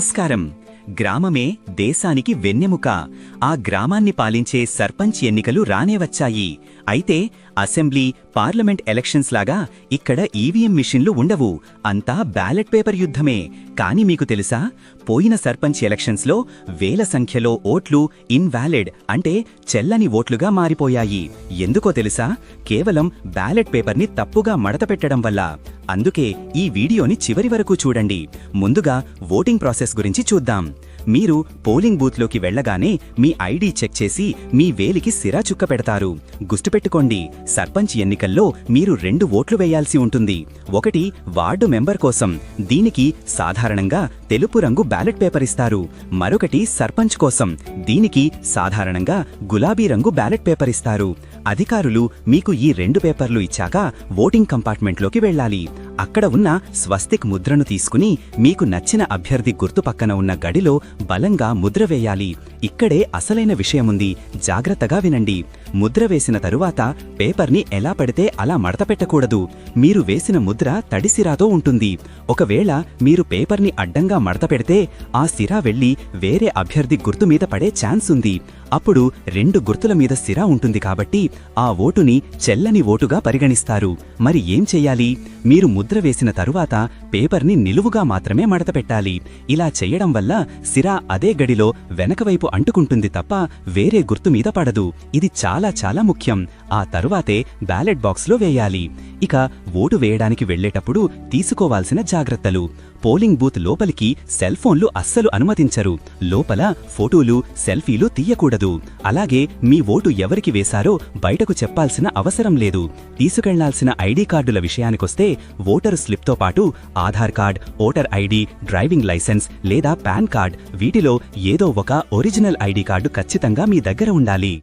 నమస్కారం. గ్రామమే దేశానికి వెన్నెముక. ఆ గ్రామాన్ని పాలించే సర్పంచ్ ఎన్నికలు రానే వచ్చాయి. అయితే అసెంబ్లీ, పార్లమెంట్ ఎలక్షన్స్ లాగా ఇక్కడ ఈవీఎం మిషన్లు ఉండవు. అంతా బ్యాలెట్ పేపర్ యుద్ధమే. కానీ మీకు తెలుసా, పోయిన సర్పంచ్ ఎలక్షన్స్లో వేల సంఖ్యలో ఓట్లు ఇన్వాలిడ్ అంటే చెల్లని ఓట్లుగా మారిపోయాయి. ఎందుకో తెలుసా? కేవలం బ్యాలెట్ పేపర్ని తప్పుగా మడతపెట్టడం వల్ల. అందుకే ఈ వీడియోని చివరి వరకు చూడండి. ముందుగా ఓటింగ్ ప్రాసెస్ గురించి చూద్దాం. మీరు పోలింగ్ బూత్లోకి వెళ్లగానే మీ ఐడి చెక్ చేసి మీ వేలికి సిరా చుక్క పెడతారు. గుర్తుపెట్టుకోండి, సర్పంచ్ ఎన్నికల్లో మీరు 2 ఓట్లు వేయాల్సి ఉంటుంది. ఒకటి వార్డు మెంబర్ కోసం, దీనికి సాధారణంగా తెలుపు రంగు బ్యాలెట్ పేపర్ ఇస్తారు. మరొకటి సర్పంచ్ కోసం, దీనికి సాధారణంగా గులాబీ రంగు బ్యాలెట్ పేపర్ ఇస్తారు. అధికారులు మీకు ఈ 2 పేపర్లు ఇచ్చాక ఓటింగ్ కంపార్ట్మెంట్లోకి వెళ్ళాలి. అక్కడ ఉన్న స్వస్తిక్ ముద్రను తీసుకుని మీకు నచ్చిన అభ్యర్థి గుర్తు పక్కన ఉన్న గడిలో బలంగా ముద్ర వేయాలి. ఇక్కడే అసలైన విషయముంది, జాగ్రత్తగా వినండి. ముద్ర వేసిన తరువాత పేపర్ని ఎలా పడితే అలా మడతపెట్టకూడదు. మీరు వేసిన ముద్ర తడి సిరాతో ఉంటుంది. ఒకవేళ మీరు పేపర్ని అడ్డంగా మడతపెడితే ఆ సిరా వెళ్లి వేరే అభ్యర్థి గుర్తు మీద పడే ఛాన్స్ ఉంది. అప్పుడు 2 గుర్తుల మీద సిరా ఉంటుంది కాబట్టి ఆ ఓటుని చెల్లని ఓటుగా పరిగణిస్తారు. మరి ఏం చెయ్యాలి? మీరు ముద్ర వేసిన తరువాత పేపర్ని నిలువుగా మాత్రమే మడతపెట్టాలి. ఇలా చెయ్యడం వల్ల సిరా అదే గడిలో వెనకవైపు అంటుకుంటుంది తప్ప వేరే గుర్తు మీద పడదు. ఇది చాలా చాలా ముఖ్యం. ఆ తరువాతే బ్యాలెట్ బాక్స్లో వేయాలి. ఇక ఓటు వేయడానికి వెళ్లేటప్పుడు తీసుకోవాల్సిన జాగ్రత్తలు. పోలింగ్ బూత్ లోపలికి సెల్ ఫోన్లు అస్సలు అనుమతించరు. లోపల ఫోటోలు, సెల్ఫీలు తీయకూడదు. అలాగే మీ ఓటు ఎవరికి వేశారో బయటకు చెప్పాల్సిన అవసరం లేదు. తీసుకెళ్లాల్సిన ఐడి కార్డుల విషయానికొస్తే ఓటరు స్లిప్తో పాటు Aadhaar card, voter ID, driving licence లేదా పాన్ కార్డ్, వీటిలో ఏదో ఒక ఒరిజినల్ ఐడి కార్డు ఖచ్చితంగా మీ దగ్గర ఉండాలి.